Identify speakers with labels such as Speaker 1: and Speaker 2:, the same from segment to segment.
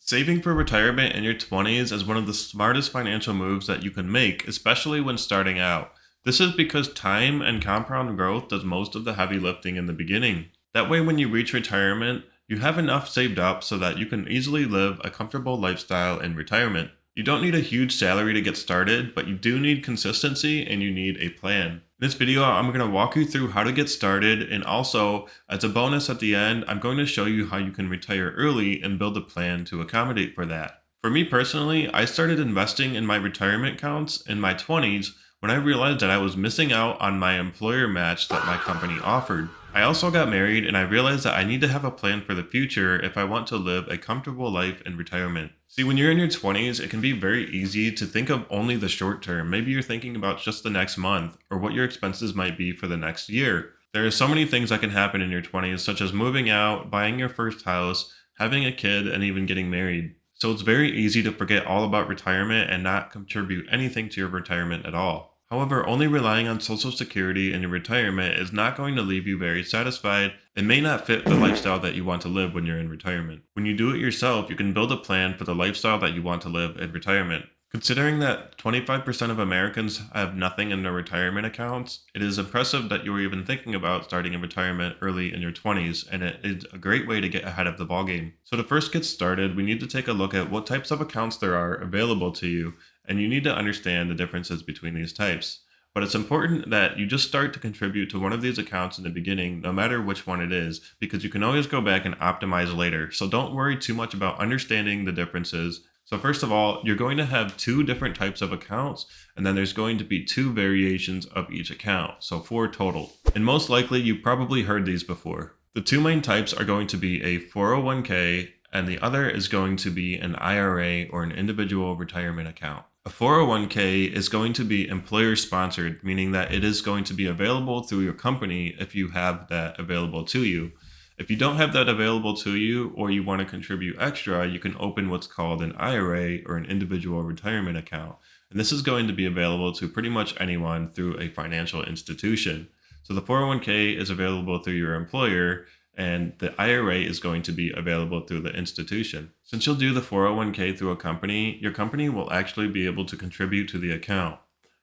Speaker 1: Saving for retirement in your 20s is one of the smartest financial moves that you can make, especially when starting out. This is because time and compound growth does most of the heavy lifting in the beginning. That way, when you reach retirement, you have enough saved up so that you can easily live a comfortable lifestyle in retirement. You don't need a huge salary to get started, but you do need consistency and you need a plan. In this video, I'm going to walk you through how to get started, and also, as a bonus at the end, I'm going to show you how you can retire early and build a plan to accommodate for that. For me personally, I started investing in my retirement accounts in my 20s when I realized that I was missing out on my employer match that my company offered. I also got married and I realized that I need to have a plan for the future if I want to live a comfortable life in retirement. See, when you're in your 20s, it can be very easy to think of only the short term. Maybe you're thinking about just the next month or what your expenses might be for the next year. There are so many things that can happen in your 20s, such as moving out, buying your first house, having a kid, and even getting married. So it's very easy to forget all about retirement and not contribute anything to your retirement at all. However, only relying on Social Security in your retirement is not going to leave you very satisfied and may not fit the lifestyle that you want to live when you're in retirement. When you do it yourself, you can build a plan for the lifestyle that you want to live in retirement. Considering that 25% of Americans have nothing in their retirement accounts, it is impressive that you were even thinking about starting in retirement early in your 20s, and it is a great way to get ahead of the ballgame. So to first get started, we need to take a look at what types of accounts there are available to you, and you need to understand the differences between these types. But it's important that you just start to contribute to one of these accounts in the beginning, no matter which one it is, because you can always go back and optimize later. So don't worry too much about understanding the differences. So first of all, you're going to have two different types of accounts, and then there's going to be two variations of each account, so four total. And most likely you've probably heard these before. The two main types are going to be a 401k, and the other is going to be an IRA, or an individual retirement account. A 401k is going to be employer sponsored, meaning that it is going to be available through your company if you have that available to you. If you don't have that available to you, or you want to contribute extra, you can open what's called an IRA, or an individual retirement account. And this is going to be available to pretty much anyone through a financial institution. So the 401k is available through your employer, and the IRA is going to be available through the institution. Since you'll do the 401k through a company, your company will actually be able to contribute to the account.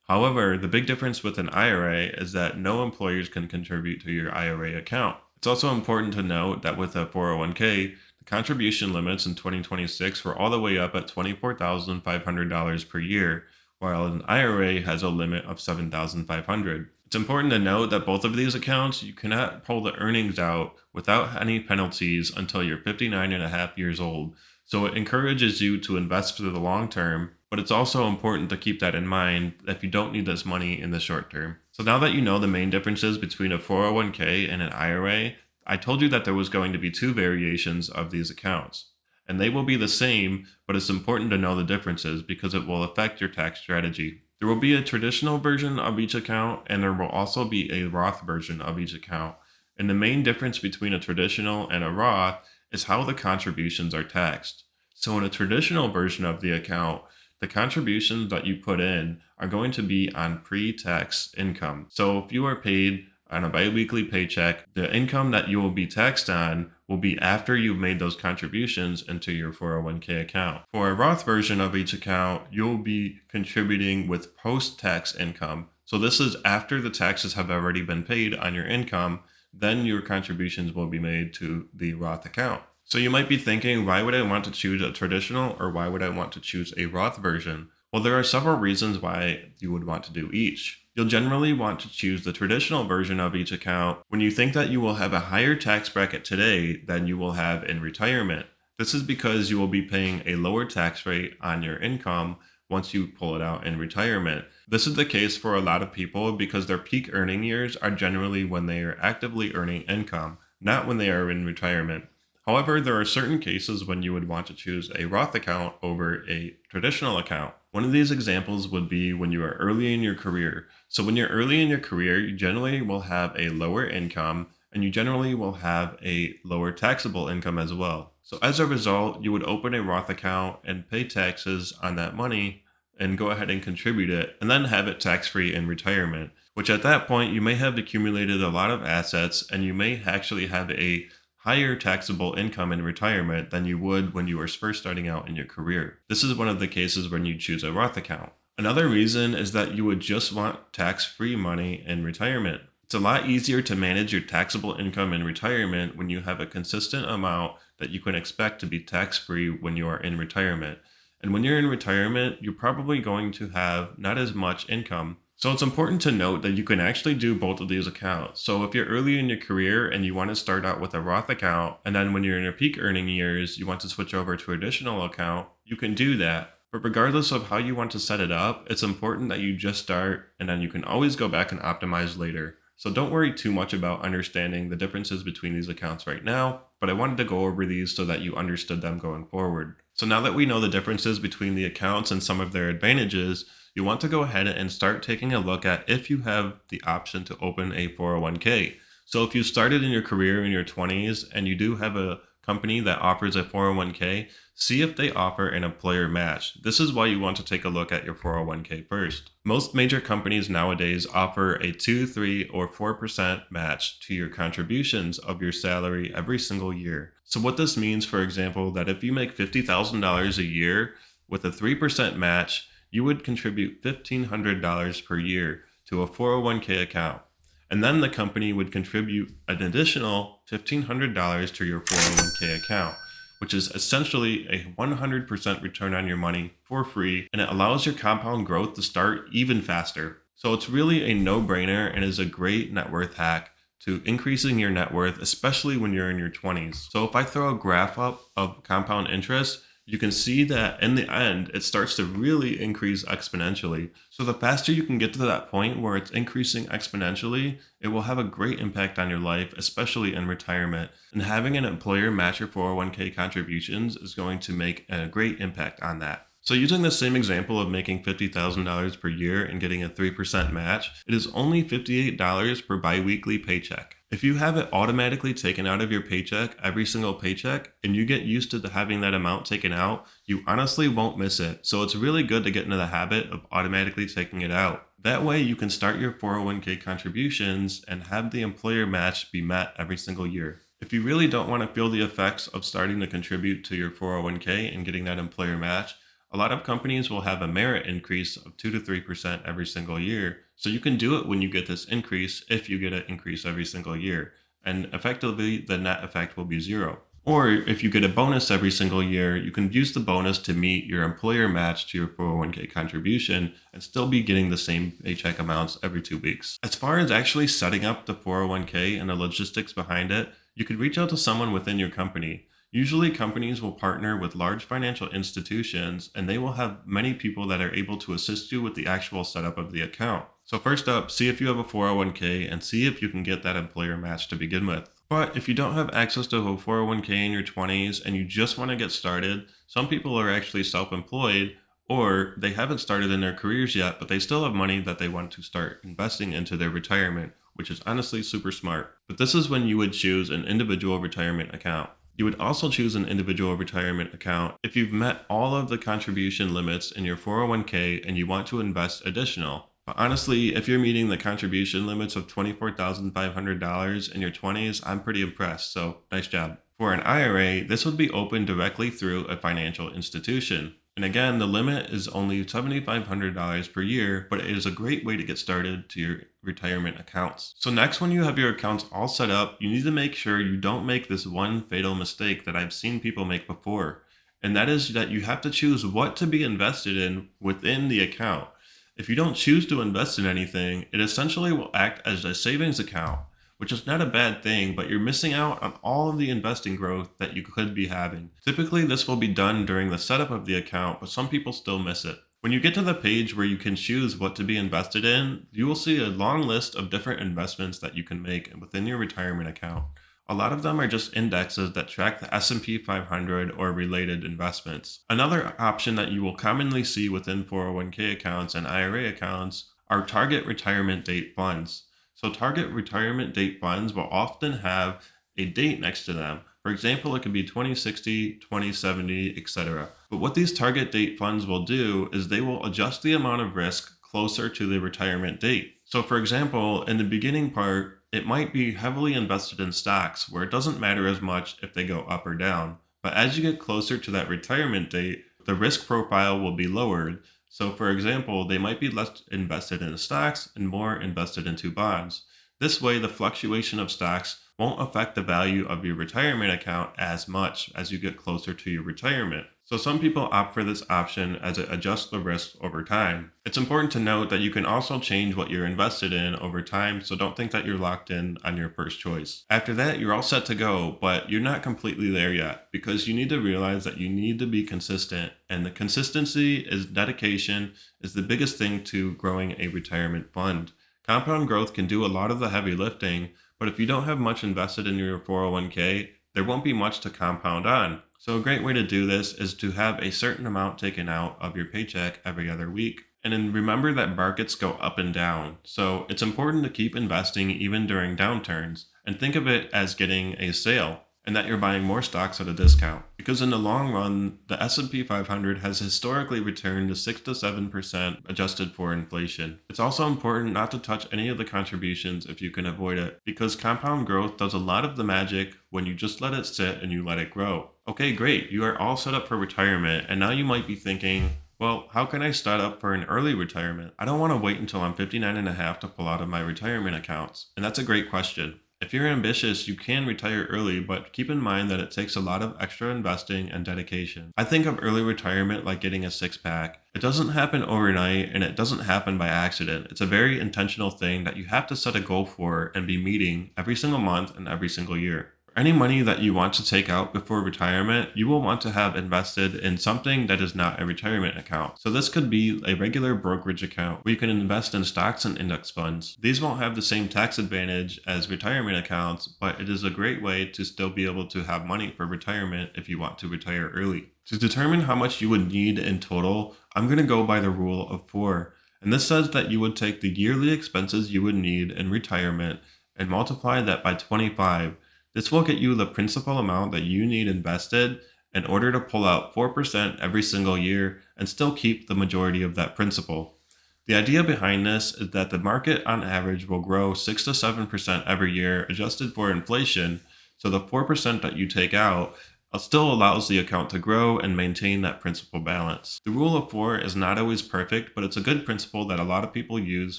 Speaker 1: However, the big difference with an IRA is that no employers can contribute to your IRA account. It's also important to note that with a 401k, the contribution limits in 2026 were all the way up at $24,500 per year, while an IRA has a limit of $7,500. It's important to note that both of these accounts, you cannot pull the earnings out without any penalties until you're 59 and a half years old. So it encourages you to invest for the long term, but it's also important to keep that in mind if you don't need this money in the short term. So now that you know the main differences between a 401k and an IRA, I told you that there was going to be two variations of these accounts. And they will be the same, but it's important to know the differences because it will affect your tax strategy. There will be a traditional version of each account, and there will also be a Roth version of each account. And the main difference between a traditional and a Roth is how the contributions are taxed. So in a traditional version of the account, the contributions that you put in are going to be on pre-tax income. So if you are paid on a biweekly paycheck, the income that you will be taxed on will be after you've made those contributions into your 401k account. For a Roth version of each account, you'll be contributing with post-tax income. So this is after the taxes have already been paid on your income, then your contributions will be made to the Roth account. So you might be thinking, why would I want to choose a traditional, or why would I want to choose a Roth version? Well, there are several reasons why you would want to do each. You'll generally want to choose the traditional version of each account when you think that you will have a higher tax bracket today than you will have in retirement. This is because you will be paying a lower tax rate on your income once you pull it out in retirement. This is the case for a lot of people because their peak earning years are generally when they are actively earning income, not when they are in retirement. However, there are certain cases when you would want to choose a Roth account over a traditional account. One of these examples would be when you are early in your career. So when you're early in your career, you generally will have a lower income, and you generally will have a lower taxable income as well. So as a result, you would open a Roth account and pay taxes on that money and go ahead and contribute it, and then have it tax-free in retirement, which at that point you may have accumulated a lot of assets, and you may actually have a higher taxable income in retirement than you would when you were first starting out in your career. This is one of the cases when you choose a Roth account. Another reason is that you would just want tax-free money in retirement. It's a lot easier to manage your taxable income in retirement when you have a consistent amount that you can expect to be tax-free when you are in retirement. And when you're in retirement, you're probably going to have not as much income. So it's important to note that you can actually do both of these accounts. So if you're early in your career and you want to start out with a Roth account, and then when you're in your peak earning years, you want to switch over to an additional account, you can do that. But regardless of how you want to set it up, it's important that you just start, and then you can always go back and optimize later. So don't worry too much about understanding the differences between these accounts right now, but I wanted to go over these so that you understood them going forward. So now that we know the differences between the accounts and some of their advantages, you want to go ahead and start taking a look at if you have the option to open a 401k. So if you started in your career in your 20s and you do have a company that offers a 401k, see if they offer an employer match. This is why you want to take a look at your 401k first. Most major companies nowadays offer a 2, 3, or 4% match to your contributions of your salary every single year. So what this means, for example, that if you make $50,000 a year with a 3% match, you would contribute $1,500 per year to a 401k account. And then the company would contribute an additional $1,500 to your 401k account, which is essentially a 100% return on your money for free, and it allows your compound growth to start even faster. So it's really a no-brainer and is a great net worth hack to increasing your net worth, especially when you're in your 20s. So if I throw a graph up of compound interest, you can see that in the end, it starts to really increase exponentially. So the faster you can get to that point where it's increasing exponentially, it will have a great impact on your life, especially in retirement. And having an employer match your 401k contributions is going to make a great impact on that. So using the same example of making $50,000 per year and getting a 3% match, it is only $58 per biweekly paycheck. If you have it automatically taken out of your paycheck, every single paycheck, and you get used to having that amount taken out, you honestly won't miss it. So it's really good to get into the habit of automatically taking it out. That way you can start your 401k contributions and have the employer match be met every single year. If you really don't want to feel the effects of starting to contribute to your 401k and getting that employer match, a lot of companies will have a merit increase of 2 to 3% every single year. So you can do it when you get this increase if you get an increase every single year. And effectively, the net effect will be zero. Or if you get a bonus every single year, you can use the bonus to meet your employer match to your 401k contribution and still be getting the same paycheck amounts every 2 weeks. As far as actually setting up the 401k and the logistics behind it, you could reach out to someone within your company. Usually companies will partner with large financial institutions and they will have many people that are able to assist you with the actual setup of the account. So first up, see if you have a 401k and see if you can get that employer match to begin with. But if you don't have access to a 401k in your 20s and you just want to get started, some people are actually self-employed or they haven't started in their careers yet, but they still have money that they want to start investing into their retirement, which is honestly super smart. But this is when you would choose an individual retirement account. You would also choose an individual retirement account if you've met all of the contribution limits in your 401k and you want to invest additional. But honestly, if you're meeting the contribution limits of $24,500 in your 20s, I'm pretty impressed, so nice job. For an IRA, this would be opened directly through a financial institution. And again, the limit is only $7,500 per year, but it is a great way to get started to your retirement accounts. So next, when you have your accounts all set up, you need to make sure you don't make this one fatal mistake that I've seen people make before. And that is that you have to choose what to be invested in within the account. If you don't choose to invest in anything, it essentially will act as a savings account, which is not a bad thing, but you're missing out on all of the investing growth that you could be having. Typically, this will be done during the setup of the account, but some people still miss it. When you get to the page where you can choose what to be invested in, you will see a long list of different investments that you can make within your retirement account. A lot of them are just indexes that track the S&P 500 or related investments. Another option that you will commonly see within 401k accounts and IRA accounts are target retirement date funds. So target retirement date funds will often have a date next to them. For example, it could be 2060, 2070, etc. But what these target date funds will do is they will adjust the amount of risk closer to the retirement date. So for example, in the beginning part, it might be heavily invested in stocks where it doesn't matter as much if they go up or down. But as you get closer to that retirement date, the risk profile will be lowered. So, for example, they might be less invested in stocks and more invested into bonds. This way, the fluctuation of stocks won't affect the value of your retirement account as much as you get closer to your retirement. So, some people opt for this option as it adjusts the risk over time. It's important to note that you can also change what you're invested in over time, so don't think that you're locked in on your first choice. After that, you're all set to go, but you're not completely there yet because you need to realize that you need to be consistent, and the consistency is dedication is the biggest thing to growing a retirement fund. Compound growth can do a lot of the heavy lifting, but if you don't have much invested in your 401k, there won't be much to compound on. So, a great way to do this is to have a certain amount taken out of your paycheck every other week. And then remember that markets go up and down. So, it's important to keep investing even during downturns and think of it as getting a sale and that you're buying more stocks at a discount. Because in the long run, the S&P 500 has historically returned to 6 to 7% adjusted for inflation. It's also important not to touch any of the contributions if you can avoid it, because compound growth does a lot of the magic when you just let it sit and you let it grow. Okay, great. You are all set up for retirement, and now you might be thinking, well, how can I start up for an early retirement? I don't want to wait until I'm 59 and a half to pull out of my retirement accounts. And that's a great question. If you're ambitious, you can retire early, but keep in mind that it takes a lot of extra investing and dedication. I think of early retirement like getting a six pack. It doesn't happen overnight and it doesn't happen by accident. It's a very intentional thing that you have to set a goal for and be meeting every single month and every single year. Any money that you want to take out before retirement, you will want to have invested in something that is not a retirement account. So this could be a regular brokerage account where you can invest in stocks and index funds. These won't have the same tax advantage as retirement accounts, but it is a great way to still be able to have money for retirement if you want to retire early. To determine how much you would need in total, I'm going to go by the rule of 4. And this says that you would take the yearly expenses you would need in retirement and multiply that by 25. This will get you the principal amount that you need invested in order to pull out 4% every single year and still keep the majority of that principal. The idea behind this is that the market on average will grow 6 to 7% every year adjusted for inflation, so the 4% that you take out still allows the account to grow and maintain that principal balance. The rule of 4 is not always perfect, but it's a good principle that a lot of people use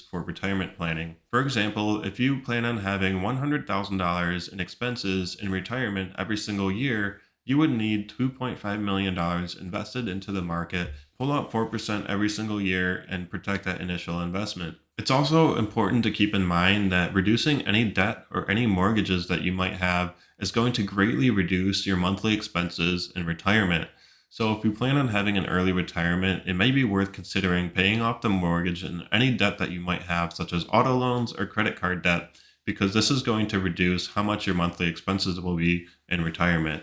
Speaker 1: for retirement planning. For example, if you plan on having $100,000 in expenses in retirement every single year, you would need $2.5 million invested into the market, pull out 4% every single year, and protect that initial investment. It's also important to keep in mind that reducing any debt or any mortgages that you might have is going to greatly reduce your monthly expenses in retirement. So if you plan on having an early retirement, it may be worth considering paying off the mortgage and any debt that you might have, such as auto loans or credit card debt, because this is going to reduce how much your monthly expenses will be in retirement.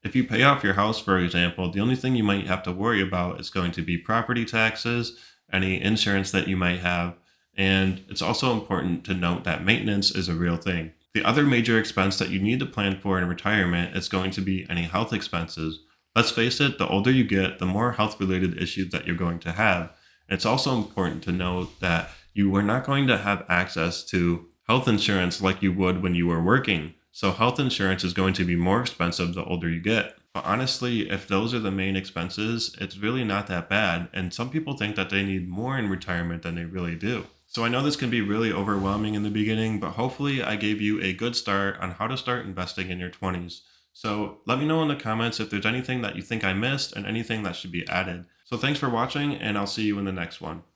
Speaker 1: If you pay off your house, for example, the only thing you might have to worry about is going to be property taxes, any insurance that you might have, and it's also important to note that maintenance is a real thing. The other major expense that you need to plan for in retirement is going to be any health expenses. Let's face it, the older you get, the more health related issues that you're going to have. And it's also important to note that you are not going to have access to health insurance like you would when you were working. So health insurance is going to be more expensive the older you get. But honestly, if those are the main expenses, it's really not that bad. And some people think that they need more in retirement than they really do. So I know this can be really overwhelming in the beginning, but hopefully I gave you a good start on how to start investing in your 20s. So let me know in the comments if there's anything that you think I missed and anything that should be added. So thanks for watching, and I'll see you in the next one.